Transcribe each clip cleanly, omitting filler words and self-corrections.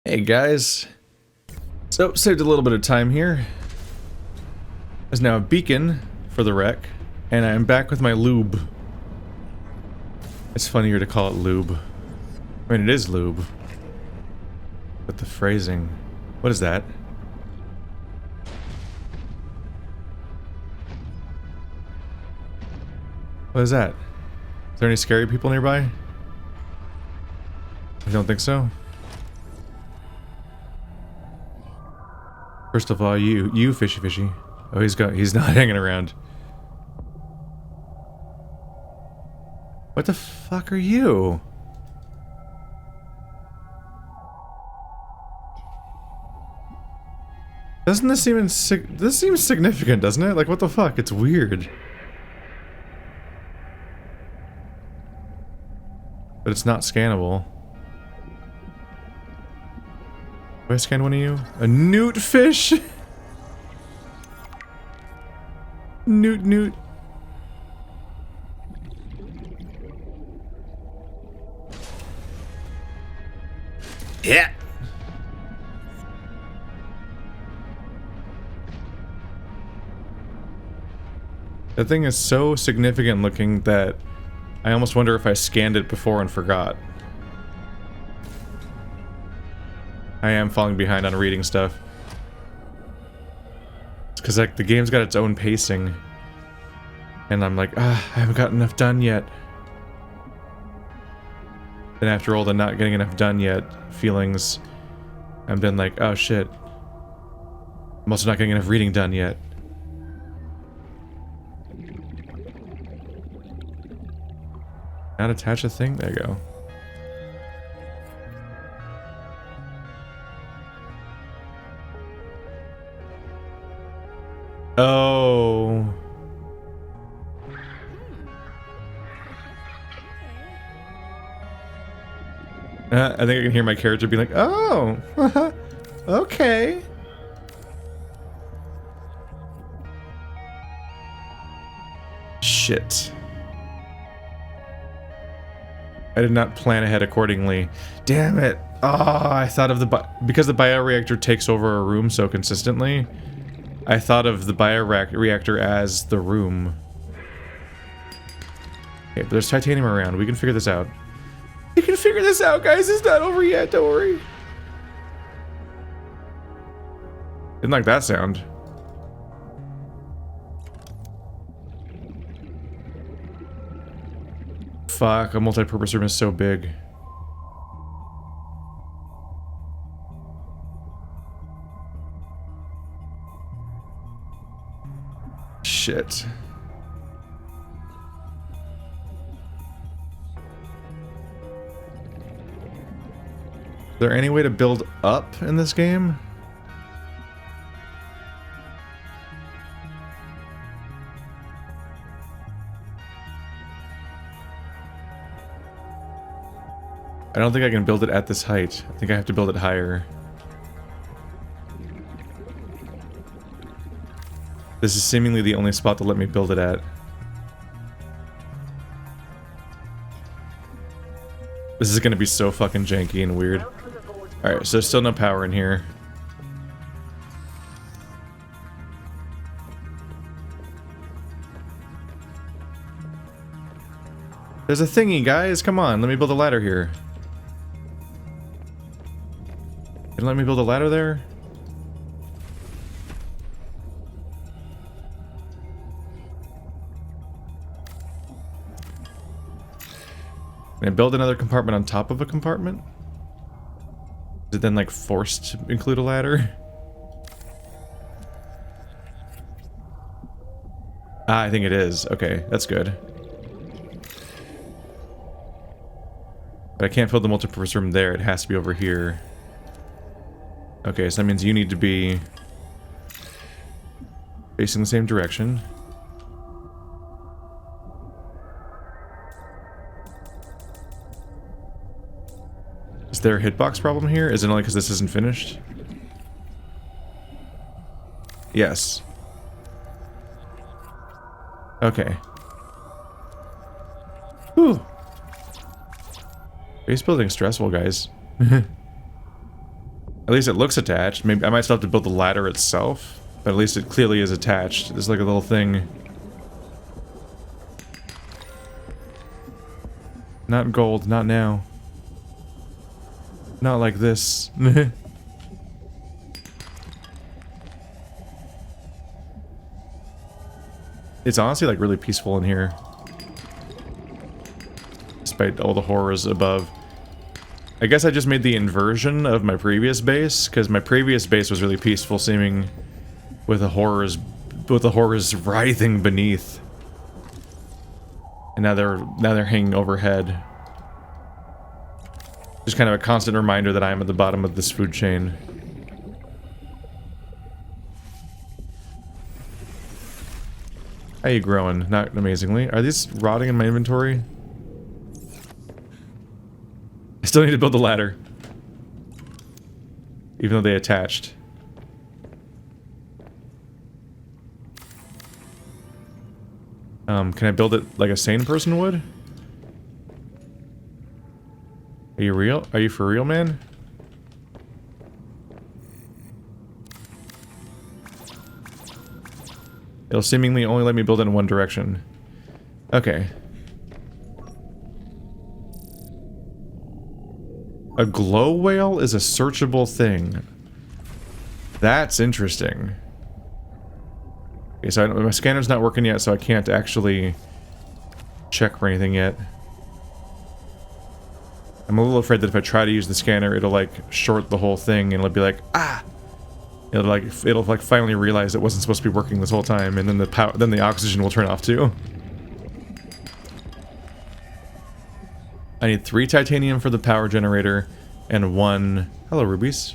Hey guys, so saved a little bit of time here. There's now a beacon for the wreck, and I'm back with my lube. It's funnier to call it lube. I mean, it is lube. But the phrasing... What is that? What is that? Is there any scary people nearby? I don't think so. First of all, you fishy. Oh, he's not hanging around. What the fuck are you? Doesn't this seem this seems significant, doesn't it? Like, what the fuck? It's weird. But it's not scannable. Do I scan one of you? A newt fish? Newt. Yeah. That thing is so significant looking that I almost wonder if I scanned it before and forgot. I am falling behind on reading stuff. It's because, like, the game's got its own pacing. And I'm like, I haven't got enough done yet. And after all the not getting enough done yet feelings, I've been like, oh shit. I'm also not getting enough reading done yet. Not attach a thing? There you go. Oh. I think I can hear my character be like, oh, okay. Shit. I did not plan ahead accordingly. Damn it. Oh, I thought of because the bioreactor takes over a room so consistently, I thought of the bioreactor as the room. Okay, but there's titanium around. We can figure this out. We can figure this out, guys. It's not over yet. Don't worry. Didn't like that sound. Fuck, a multi-purpose room is so big. Shit. Is there any way to build up in this game? I don't think I can build it at this height. I think I have to build it higher. This is seemingly the only spot to let me build it at. This is gonna be so fucking janky and weird. Alright, so there's still no power in here. There's a thingy, guys! Come on, let me build a ladder here. Can you let me build a ladder there? Can I build another compartment on top of a compartment? Is it then, like, forced to include a ladder? Ah, I think it is. Okay, that's good. But I can't build the multipurpose room there. It has to be over here. Okay, so that means you need to be facing the same direction. Is there a hitbox problem here? Is it only because this isn't finished? Yes. Okay. Whew. Base building stressful, guys. At least it looks attached. Maybe I might still have to build the ladder itself, but at least it clearly is attached. There's like a little thing. Not gold, not now. Not like this. It's honestly like really peaceful in here. Despite all the horrors above. I guess I just made the inversion of my previous base, because my previous base was really peaceful seeming with the horrors writhing beneath. And now they're hanging overhead. Just kind of a constant reminder that I am at the bottom of this food chain. How you growing? Not amazingly. Are these rotting in my inventory? I still need to build the ladder. Even though they attached. Can I build it like a sane person would? Are you real? Are you for real, man? It'll seemingly only let me build it in one direction. Okay. A glow whale is a searchable thing. That's interesting. Okay, so my scanner's not working yet, so I can't actually check for anything yet. I'm a little afraid that if I try to use the scanner, it'll like short the whole thing and it'll be like, ah! It'll like finally realize it wasn't supposed to be working this whole time, and then the oxygen will turn off too. I need 3 titanium for the power generator and 1. Hello, rubies.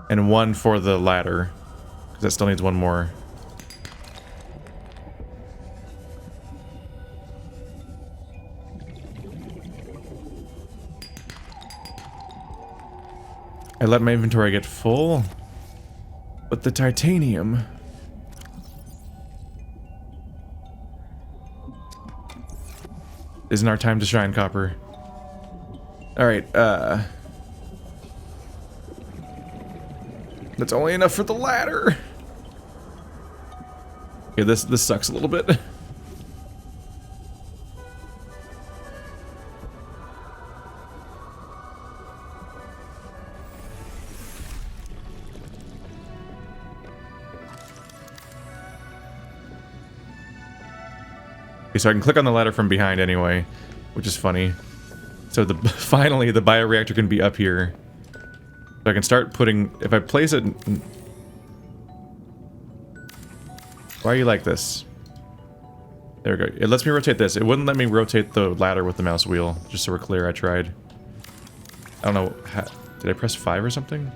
And 1 for the ladder, because that still needs 1 more. I let my inventory get full, but the titanium... Isn't our time to shine, Copper. Alright, that's only enough for the ladder! Okay, this sucks a little bit. Okay, so I can click on the ladder from behind anyway, which is funny. So finally the bioreactor can be up here. So I can start putting, if I place it... Why are you like this? There we go. It lets me rotate this. It wouldn't let me rotate the ladder with the mouse wheel. Just so we're clear, I tried. I don't know, did I press 5 or something?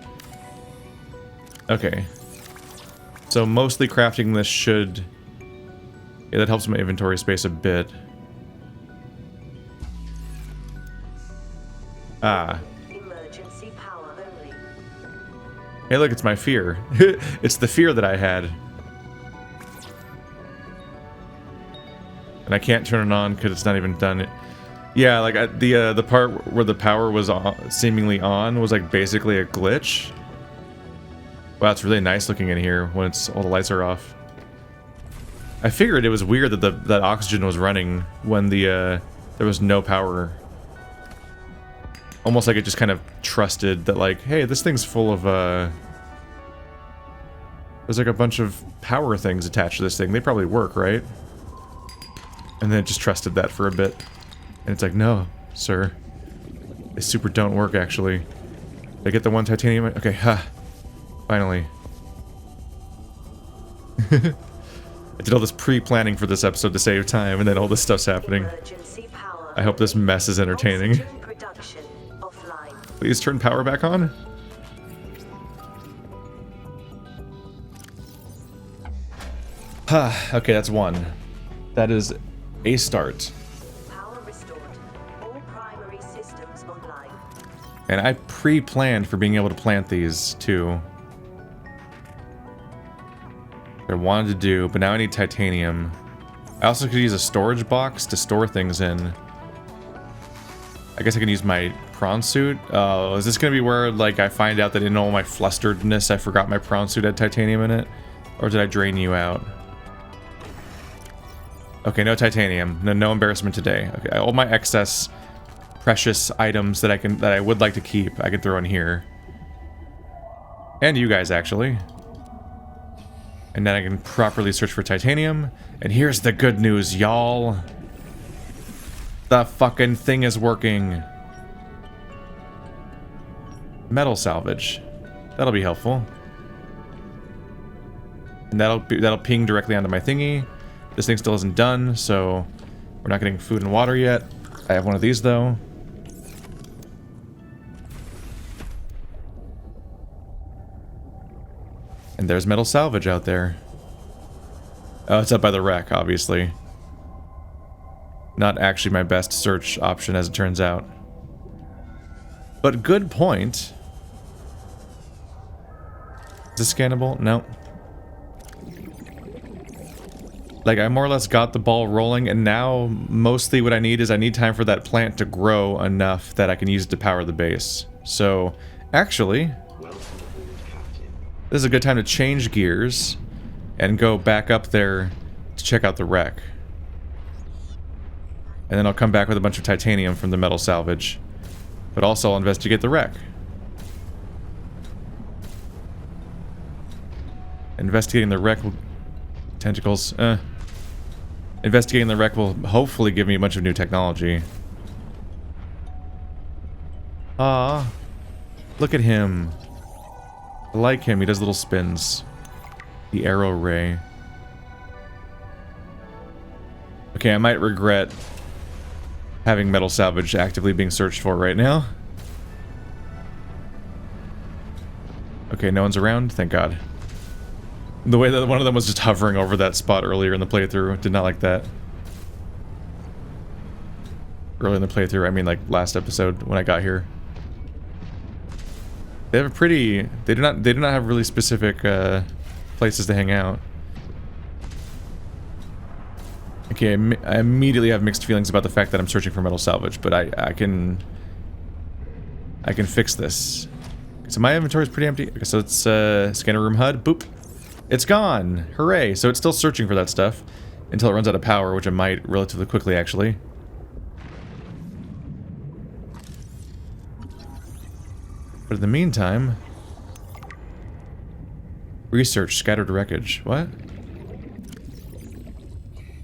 Okay. So mostly crafting this should... Yeah, that helps my inventory space a bit. Ah. Emergency power only. Hey, look, it's my fear. It's the fear that I had. And I can't turn it on because it's not even done. Yeah, like the part where the power was seemingly on was like basically a glitch. Wow, it's really nice looking in here when all the lights are off. I figured it was weird that that oxygen was running when there was no power. Almost like it just kind of trusted that, like, hey, this thing's full of there's like a bunch of power things attached to this thing. They probably work, right? And then it just trusted that for a bit. And it's like, no, sir. They super don't work, actually. Did I get the 1 titanium? Okay, ha. Finally. I did all this pre-planning for this episode to save time, and then all this stuff's happening. I hope this mess is entertaining. Please turn power back on. Okay, that's 1. That is a start. Power restored. All primary systems online. And I pre-planned for being able to plant these, too. I wanted to do, but now I need titanium. I also could use a storage box to store things in. I guess I can use my prawn suit. Oh, is this gonna be where, like, I find out that in all my flusteredness I forgot my prawn suit had titanium in it? Or did I drain you out? Okay, no titanium. No embarrassment today. Okay, all my excess precious items that I would like to keep, I can throw in here. And you guys, actually. And then I can properly search for titanium. And here's the good news, y'all. The fucking thing is working. Metal salvage. That'll be helpful. And that'll ping directly onto my thingy. This thing still isn't done, so we're not getting food and water yet. I have one of these though. And there's metal salvage out there. Oh, it's up by the wreck, obviously. Not actually my best search option, as it turns out. But good point. Is this scannable? No. Like, I more or less got the ball rolling, and now mostly what I need is I need time for that plant to grow enough that I can use it to power the base. So, actually, this is a good time to change gears and go back up there to check out the wreck. And then I'll come back with a bunch of titanium from the metal salvage. But also I'll investigate the wreck. Investigating the wreck will... Tentacles, Investigating the wreck will hopefully give me a bunch of new technology. Ah, look at him. I like him, he does little spins. The arrow ray. Okay, I might regret having metal salvage actively being searched for right now. Okay, no one's around, thank God. The way that one of them was just hovering over that spot earlier in the playthrough, did not like that. Early in the playthrough, I mean like last episode when I got here. They have a pretty... They do not have really specific places to hang out. Okay, I immediately have mixed feelings about the fact that I'm searching for metal salvage, but I can fix this. So my inventory is pretty empty. Okay, so it's scanner room HUD. Boop. It's gone. Hooray. So it's still searching for that stuff until it runs out of power, which it might relatively quickly, actually. But in the meantime... Research scattered wreckage. What?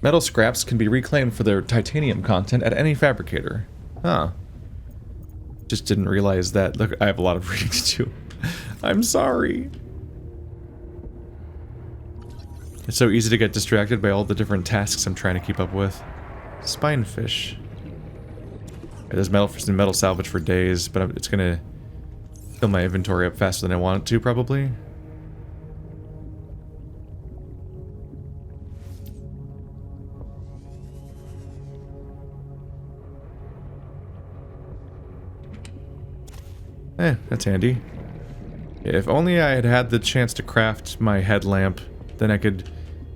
Metal scraps can be reclaimed for their titanium content at any fabricator. Huh. Just didn't realize that. Look, I have a lot of reading to do. I'm sorry. It's so easy to get distracted by all the different tasks I'm trying to keep up with. Spinefish. There's metal salvage for days, but it's gonna fill my inventory up faster than I want it to, probably. That's handy. If only I had had the chance to craft my headlamp, then I could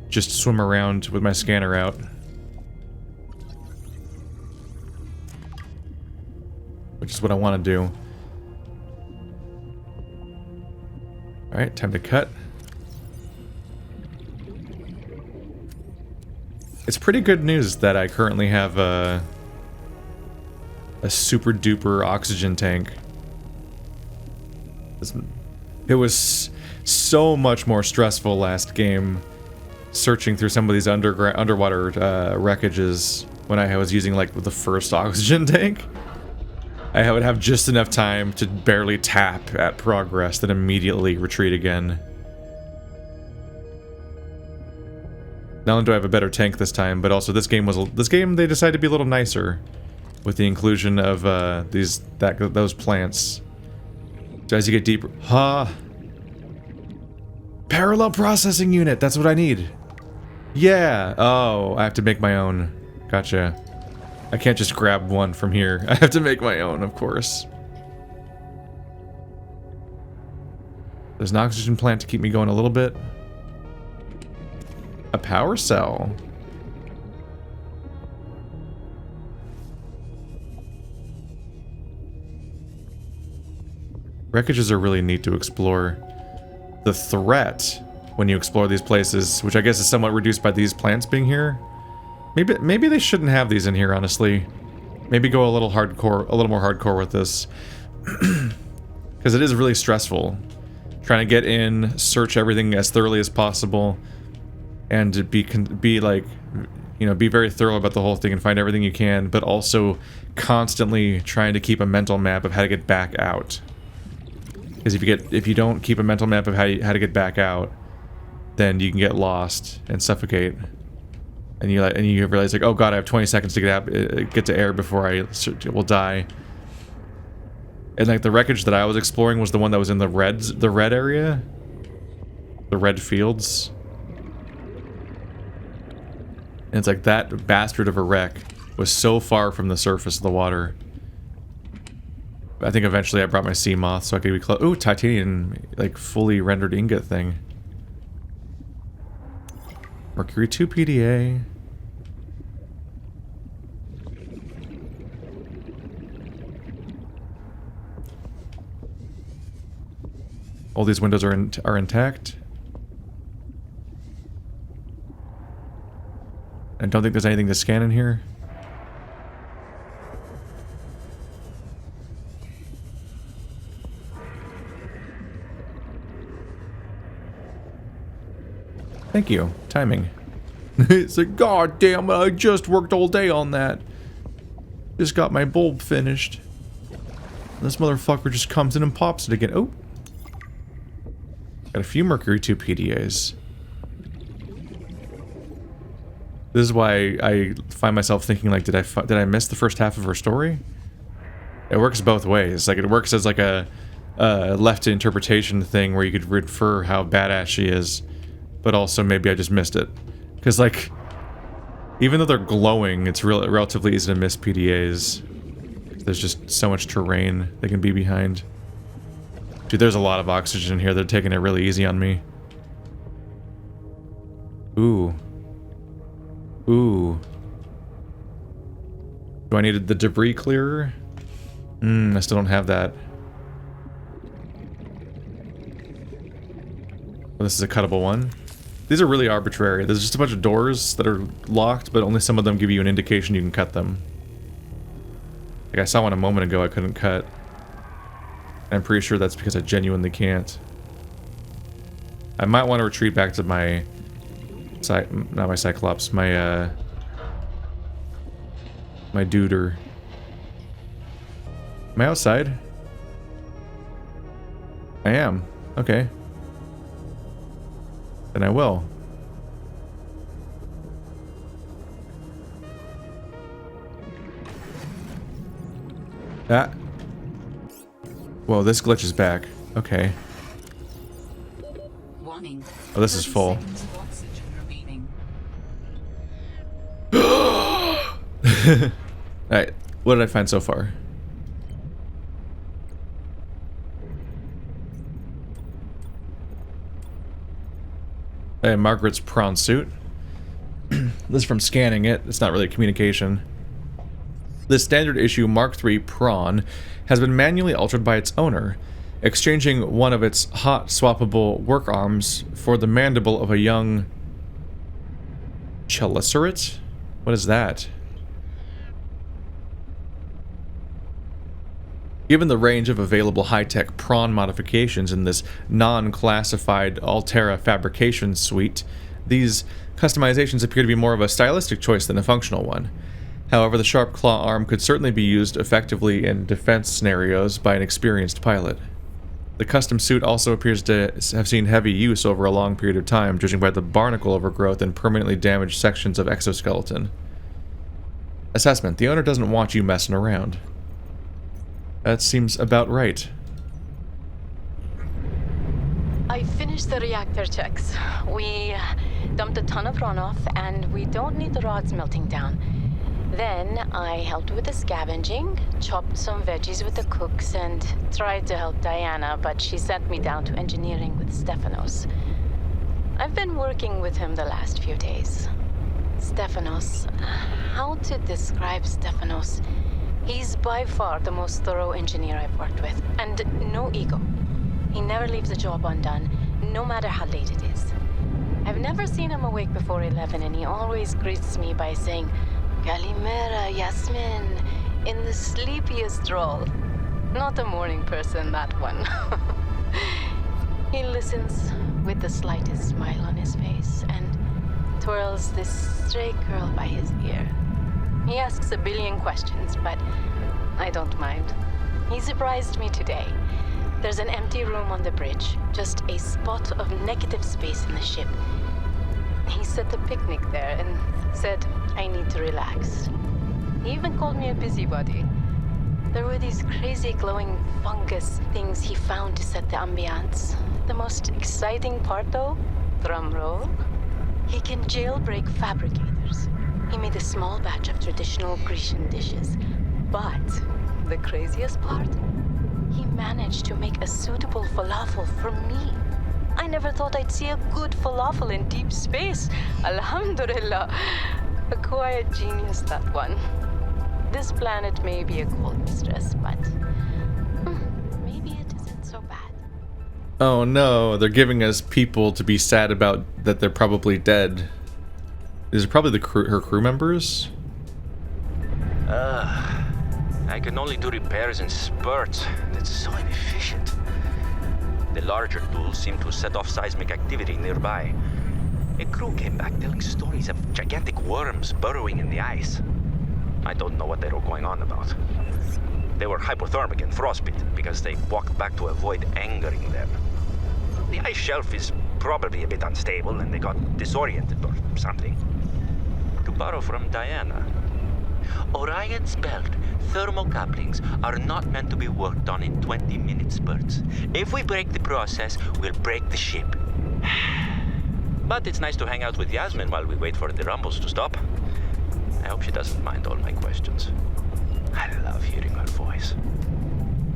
just swim around with my scanner out. Which is what I want to do. Alright, time to cut. It's pretty good news that I currently have a super duper oxygen tank. It was so much more stressful last game searching through some of these underwater wreckages when I was using like the first oxygen tank. I would have just enough time to barely tap at progress, then immediately retreat again. Not only do I have a better tank this time, but also this game they decided to be a little nicer with the inclusion of those plants. So as you get deeper, parallel processing unit, that's what I need. Yeah. Oh, I have to make my own. Gotcha. I can't just grab one from here. I have to make my own, of course. There's an oxygen plant to keep me going a little bit. A power cell. Wreckages are really neat to explore. The threat when you explore these places, which I guess is somewhat reduced by these plants being here. Maybe they shouldn't have these in here, honestly. Maybe go a little more hardcore with this. Because it is really stressful. Trying to get in, search everything as thoroughly as possible, and to be like, you know, be very thorough about the whole thing and find everything you can, but also constantly trying to keep a mental map of how to get back out. Because if you don't keep a mental map of how to get back out, then you can get lost and suffocate. And you realize like, oh god, I have 20 seconds to get to air before I will die. And like the wreckage that I was exploring was the one that was in the red area, the red fields. And it's like that bastard of a wreck was so far from the surface of the water. I think eventually I brought my sea moth so I could be close. Ooh, titanium, like fully rendered ingot thing. Mercury 2 PDA. All these windows are intact. I don't think there's anything to scan in here. Thank you. Timing. It's like, god damn it, I just worked all day on that. Just got my bulb finished. This motherfucker just comes in and pops it again. Oh. Got a few Mercury 2 PDAs. This is why I find myself thinking like, did I miss the first half of her story? It works both ways. Like it works as like a left to interpretation thing where you could infer how badass she is, but also maybe I just missed it. Because like, even though they're glowing, it's relatively easy to miss PDAs. There's just so much terrain they can be behind. Dude, there's a lot of oxygen in here. They're taking it really easy on me. Ooh. Ooh. Do I need the debris clearer? I still don't have that. Oh, this is a cuttable one. These are really arbitrary. There's just a bunch of doors that are locked, but only some of them give you an indication you can cut them. Like I saw one a moment ago I couldn't cut. I'm pretty sure that's because I genuinely can't. I might want to retreat back to my... not my Cyclops, my my duder. Am I outside? I am. Okay. Then I will. Ah. Whoa, this glitch is back. Okay. Warning. Oh, this is full. Alright, what did I find so far? Margaret's prawn suit. This is from scanning it. It's not really communication. The standard issue Mark III prawn has been manually altered by its owner, exchanging one of its hot swappable work arms for the mandible of a young chelicerates? What is that? Given the range of available high-tech prawn modifications in this non-classified Alterra fabrication suite, these customizations appear to be more of a stylistic choice than a functional one. However, the sharp claw arm could certainly be used effectively in defense scenarios by an experienced pilot. The custom suit also appears to have seen heavy use over a long period of time, judging by the barnacle overgrowth and permanently damaged sections of exoskeleton. Assessment: the owner doesn't want you messing around. That seems about right. I finished the reactor checks. We dumped a ton of runoff, and we don't need the rods melting down. Then I helped with the scavenging, chopped some veggies with the cooks, and tried to help Diana, but she sent me down to engineering with Stefanos. I've been working with him the last few days. Stefanos. How to describe Stefanos? He's by far the most thorough engineer I've worked with, and no ego. He never leaves a job undone, no matter how late it is. I've never seen him awake before 11, and he always greets me by saying, Kalimera, Yasmin, in the sleepiest drawl. Not a morning person, that one. He listens with the slightest smile on his face and twirls this stray curl by his ear. He asks a billion questions, but I don't mind. He surprised me today. There's an empty room on the bridge, just a spot of negative space in the ship. He set a picnic there and said I need to relax. He even called me a busybody. There were these crazy glowing fungus things he found to set the ambiance. The most exciting part though, drum roll, he can jailbreak fabricators. He made a small batch of traditional Grecian dishes. But the craziest part? He managed to make a suitable falafel for me. I never thought I'd see a good falafel in deep space. Alhamdulillah. A quiet genius, that one. This planet may be a cold mistress, but maybe it isn't so bad. Oh no, they're giving us people to be sad about that they're probably dead. These are probably her crew members? I can only do repairs in spurts. It's so inefficient. The larger tools seem to set off seismic activity nearby. A crew came back telling stories of gigantic worms burrowing in the ice. I don't know what they were going on about. They were hypothermic and frostbitten because they walked back to avoid angering them. The ice shelf is probably a bit unstable and they got disoriented or something. To borrow from Diana, Orion's belt thermocouplings are not meant to be worked on in 20-minute spurts. If we break the process, we'll break the ship. But it's nice to hang out with Yasmin while we wait for the rumbles to stop. I hope she doesn't mind all my questions. I love hearing her voice.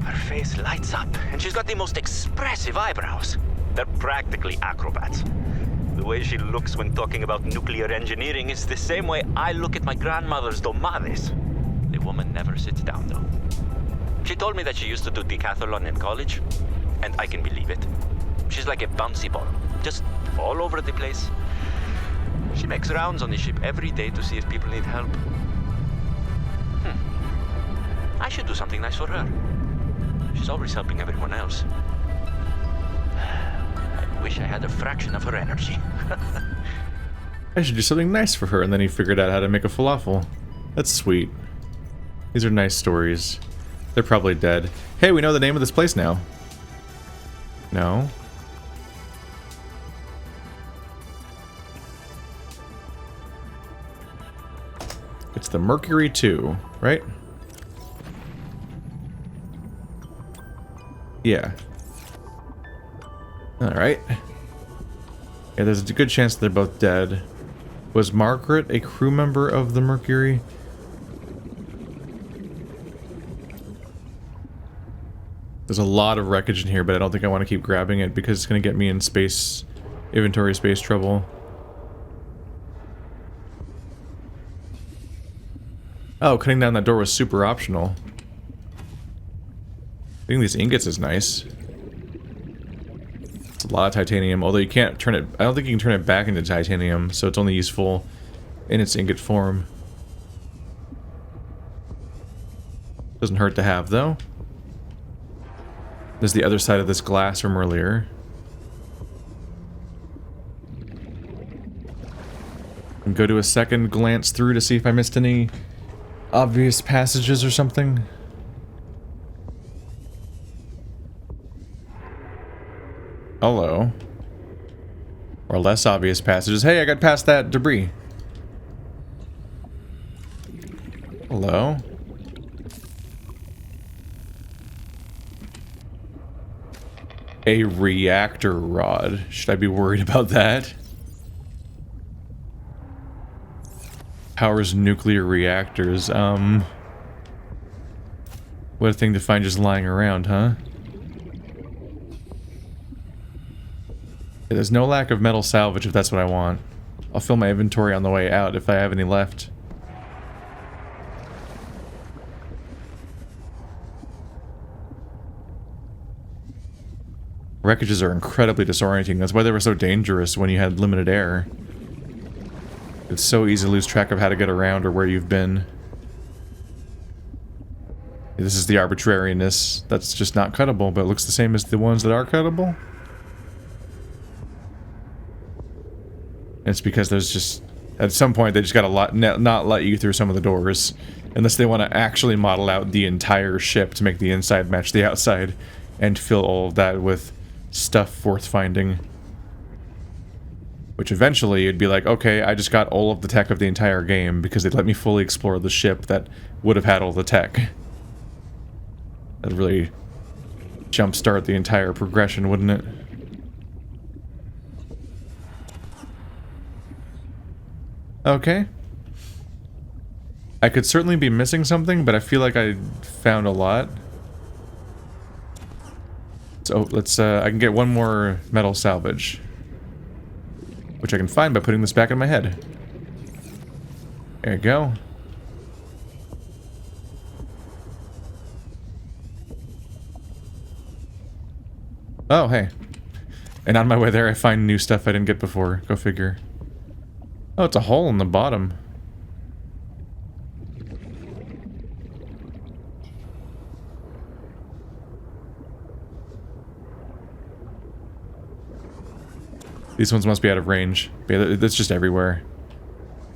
Her face lights up, and she's got the most expressive eyebrows. They're practically acrobats. The way she looks when talking about nuclear engineering is the same way I look at my grandmother's domades. The woman never sits down, though. She told me that she used to do decathlon in college, and I can believe it. She's like a bouncy ball, just all over the place. She makes rounds on the ship every day to see if people need help. I should do something nice for her. She's always helping everyone else. I wish I had a fraction of her energy. I should do something nice for her, and then he figured out how to make a falafel. That's sweet. These are nice stories. They're probably dead. Hey, we know the name of this place now. No? It's the Mercury 2, right? Yeah. Alright. Yeah, there's a good chance they're both dead. Was Margaret a crew member of the Mercury? There's a lot of wreckage in here, but I don't think I want to keep grabbing it because it's going to get me in space, inventory space trouble. Oh, cutting down that door was super optional. Getting these ingots is nice. It's a lot of titanium, although you can't turn it... I don't think you can turn it back into titanium, so it's only useful in its ingot form. Doesn't hurt to have, though. There's the other side of this glass from earlier. And go to a second glance through to see if I missed any obvious passages or something. Hello. Or less obvious passages. Hey, I got past that debris. Hello. A reactor rod. Should I be worried about that? Powers nuclear reactors. What a thing to find just lying around, huh? There's no lack of metal salvage if that's what I want. I'll fill my inventory on the way out if I have any left. Wreckages are incredibly disorienting. That's why they were so dangerous when you had limited air. It's so easy to lose track of how to get around or where you've been. This is the arbitrariness that's just not cuttable, but it looks the same as the ones that are cuttable. It's because there's just... At some point, they just gotta not let you through some of the doors. Unless they want to actually model out the entire ship to make the inside match the outside. And fill all of that with stuff worth finding. Which eventually, it'd be like, okay, I just got all of the tech of the entire game because they'd let me fully explore the ship that would have had all the tech. That'd really jumpstart the entire progression, wouldn't it? Okay. I could certainly be missing something, but I feel like I found a lot. So let's, I can get one more metal salvage. Which I can find by putting this back in my head. There you go. Oh, hey. And on my way there, I find new stuff I didn't get before. Go figure. Oh, it's a hole in the bottom. These ones must be out of range. But yeah, that's just everywhere.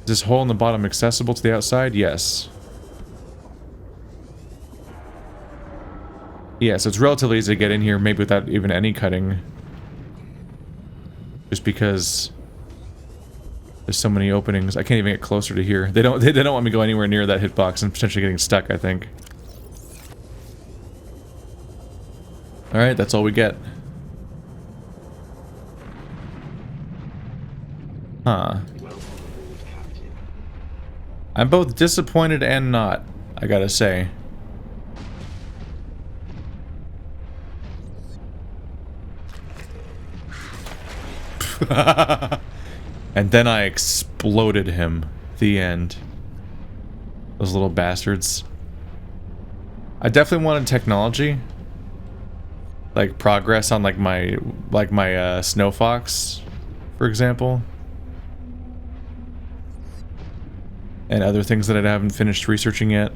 Is this hole in the bottom accessible to the outside? Yes. Yeah, so it's relatively easy to get in here, maybe without even any cutting. Just because there's so many openings. I can't even get closer to here. They don't want me to go anywhere near that hitbox and potentially getting stuck, I think. Alright, that's all we get. Huh. I'm both disappointed and not, I gotta say. And then I exploded him. The end. Those little bastards. I definitely wanted technology. Like progress on like my Snow Fox, for example. And other things that I haven't finished researching yet.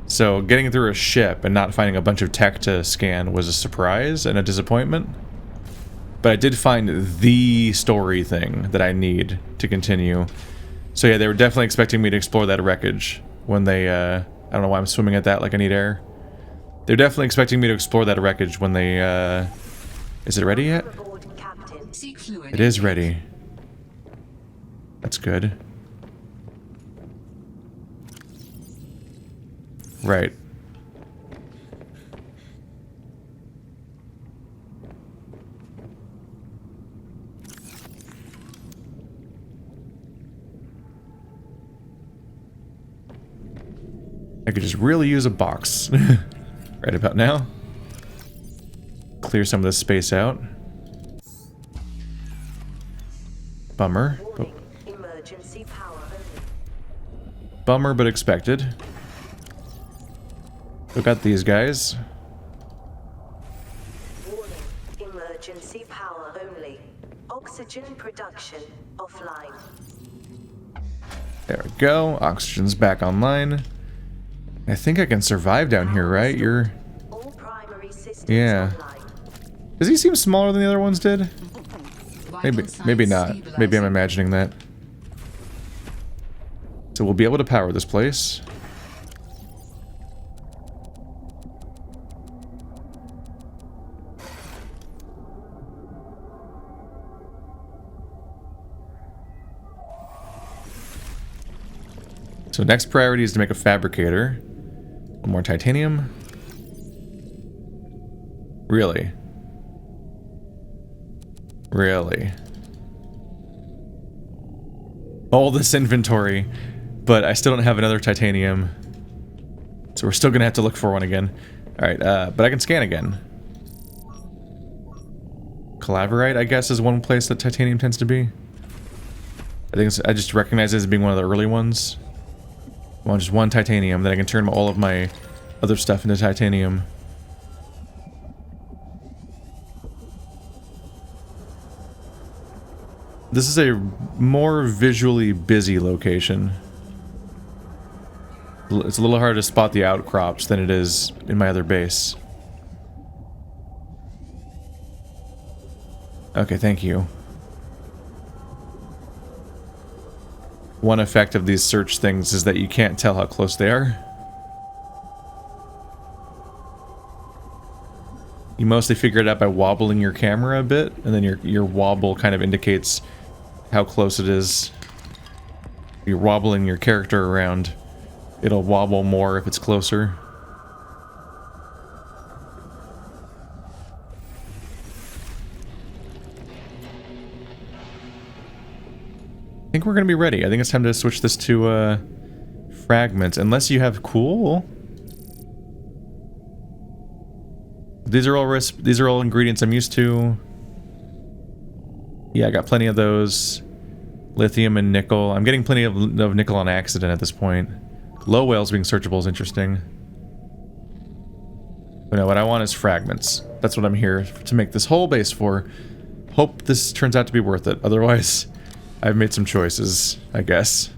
So getting through a ship and not finding a bunch of tech to scan was a surprise and a disappointment. But I did find the story thing that I need to continue. So yeah, they were definitely expecting me to explore that wreckage when they, I don't know why I'm swimming at that like I need air. They're definitely expecting me to explore that wreckage when they, is it ready yet? It is ready. That's good. Right. I could just really use a box right about now. Clear some of this space out. Bummer. Emergency power only. Bummer, but expected. We got these guys. Warning. Emergency power only. Oxygen production offline. There we go. Oxygen's back online. I think I can survive down here, right? All primary systems Yeah. online. Does he seem smaller than the other ones did? Maybe not. Maybe I'm imagining that. So we'll be able to power this place. So next priority is to make a fabricator. One more titanium. Really? Really? All this inventory, but I still don't have another titanium. So we're still gonna have to look for one again. Alright, but I can scan again. Calaverite, I guess, is one place that titanium tends to be. I just recognize it as being one of the early ones. I want just one titanium, then I can turn all of my other stuff into titanium. This is a more visually busy location. It's a little harder to spot the outcrops than it is in my other base. Okay, thank you. One effect of these search things is that you can't tell how close they are. You mostly figure it out by wobbling your camera a bit, and then your wobble kind of indicates how close it is. You're wobbling your character around. It'll wobble more if it's closer. I think we're gonna be ready. I think it's time to switch this to fragments, unless you have cool. These are all ingredients I'm used to. Yeah, I got plenty of those. Lithium and nickel. I'm getting plenty of nickel on accident at this point. Glow whales being searchable is interesting. But no, what I want is fragments. That's what I'm here to make this whole base for. Hope this turns out to be worth it. Otherwise, I've made some choices, I guess.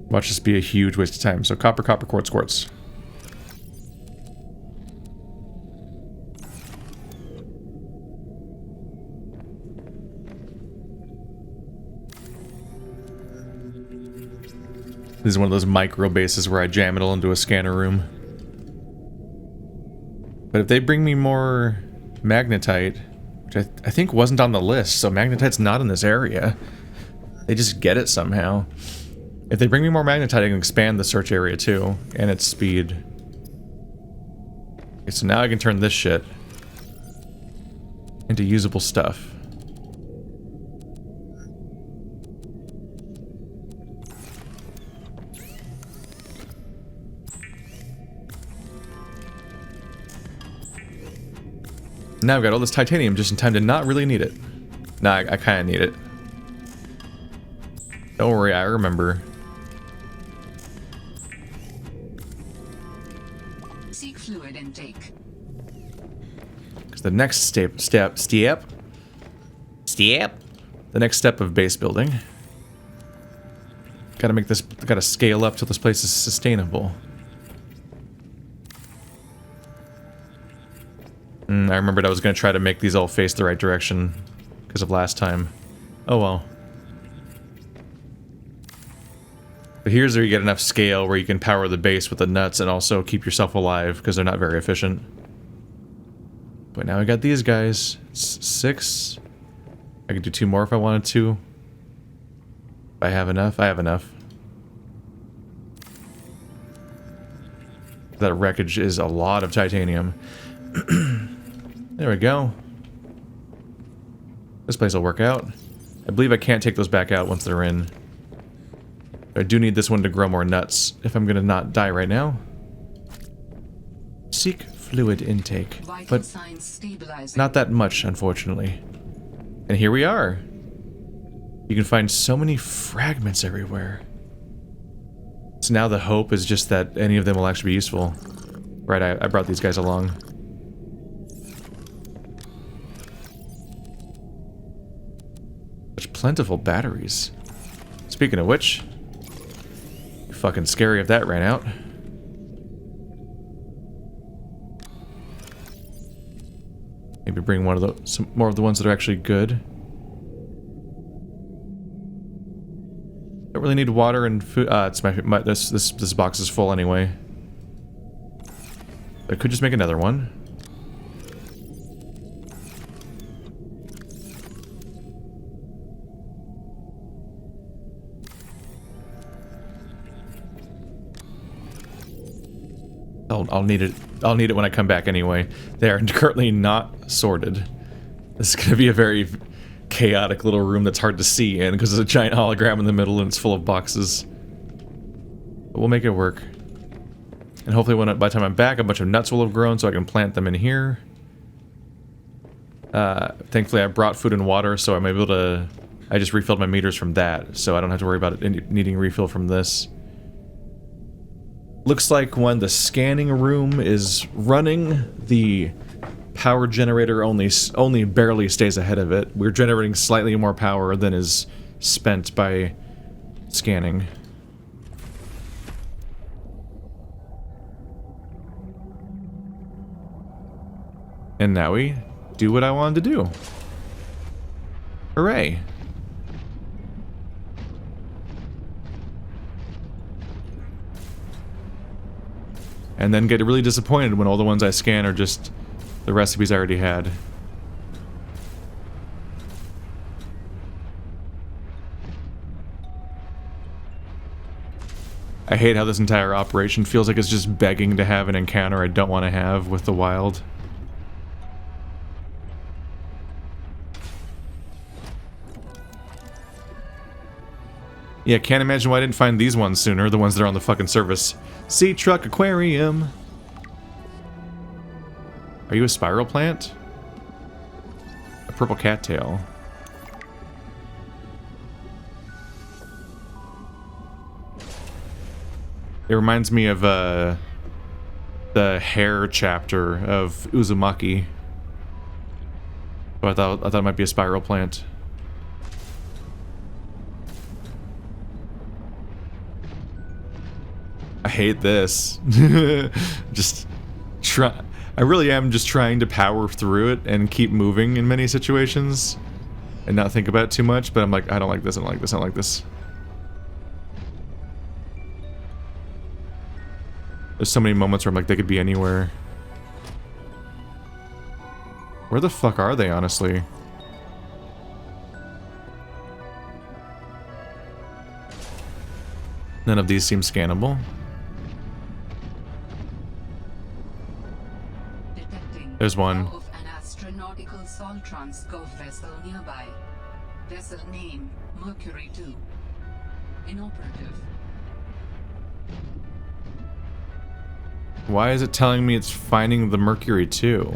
Watch this be a huge waste of time. So copper, copper, quartz, quartz. This is one of those micro bases where I jam it all into a scanner room. But if they bring me more magnetite, which I think wasn't on the list, so magnetite's not in this area. They just get it somehow. If they bring me more magnetite, I can expand the search area too, and its speed. Okay, so now I can turn this shit into usable stuff. Now I've got all this titanium just in time to not really need it. Nah, I kind of need it. Don't worry, I remember. Seek fluid intake. Because the next step. The next step of base building. Gotta make this. Gotta scale up till this place is sustainable. I remembered I was going to try to make these all face the right direction because of last time. Oh well. But here's where you get enough scale where you can power the base with the nuts and also keep yourself alive because they're not very efficient. But now I got these guys. 6. I could do 2 more if I wanted to. If I have enough, I have enough. That wreckage is a lot of titanium. There we go. This place will work out. I believe I can't take those back out once they're in. I do need this one to grow more nuts if I'm gonna not die right now. Seek fluid intake, but not that much, unfortunately. And here we are. You can find so many fragments everywhere. So now the hope is just that any of them will actually be useful. Right, I brought these guys along. Such plentiful batteries. Speaking of which, fucking scary if that ran out. Maybe bring one of the some more of the ones that are actually good. Don't really need water and food. It's this box is full anyway. I could just make another one. I'll need it. I'll need it when I come back anyway. They are currently not sorted. This is gonna be a very chaotic little room that's hard to see in because there's a giant hologram in the middle and it's full of boxes. But we'll make it work. And hopefully by the time I'm back, a bunch of nuts will have grown so I can plant them in here. Thankfully I brought food and water, so I'm able to... I just refilled my meters from that, so I don't have to worry about it needing refill from this. Looks like when the scanning room is running, the power generator only barely stays ahead of it. We're generating slightly more power than is spent by scanning. And now we do what I wanted to do. Hooray. And then get really disappointed when all the ones I scan are just the recipes I already had. I hate how this entire operation feels like it's just begging to have an encounter I don't want to have with the wild. Yeah, can't imagine why I didn't find these ones sooner, the ones that are on the fucking service. Sea Truck Aquarium! Are you a spiral plant? A purple cattail. It reminds me of the hair chapter of Uzumaki. So I thought it might be a spiral plant. I hate this. I really am just trying to power through it and keep moving in many situations and not think about it too much, but I'm like, I don't like this, I don't like this, I don't like this. There's so many moments where I'm like, they could be anywhere. Where the fuck are they, honestly? None of these seem scannable. There's one. Of an astronautical salt transport vessel nearby. Vessel name Mercury 2. Inoperative. Why is it telling me it's finding the Mercury 2?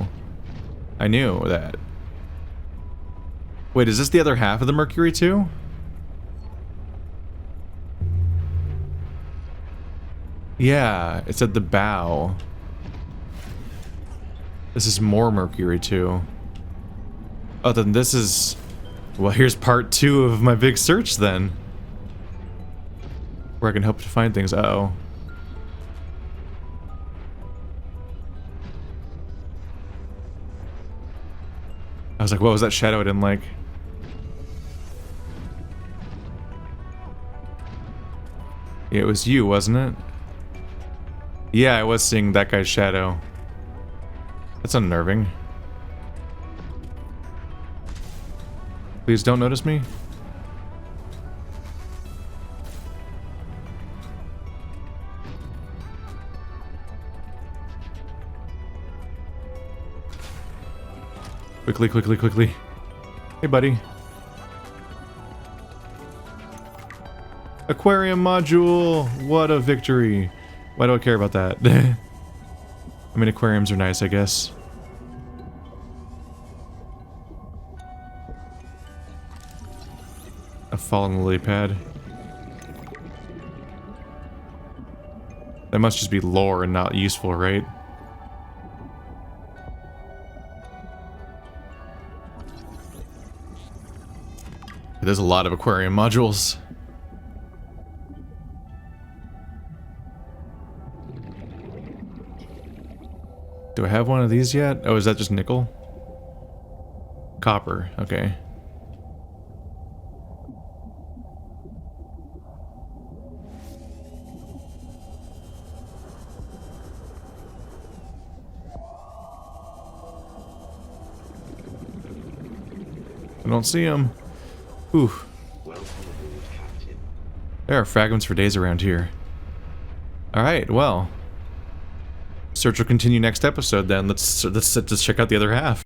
I knew that. Wait, is this the other half of the Mercury 2? Yeah, it's at the bow. This is more Mercury 2. Oh, then this is... Well, here's part 2 of my big search, then. Where I can hope to find things. Uh-oh. I was like, what was that shadow I didn't like? Yeah, it was you, wasn't it? Yeah, I was seeing that guy's shadow. That's unnerving. Please don't notice me. Quickly, quickly, quickly. Hey, buddy. Aquarium module! What a victory! Why do I care about that? I mean, aquariums are nice, I guess. A fallen lily pad. That must just be lore and not useful, right? There's a lot of aquarium modules. Do I have one of these yet? Oh, is that just nickel? Copper, okay. I don't see him. Ooh. There are fragments for days around here. Alright, well. Search will continue next episode then. Let's check out the other half.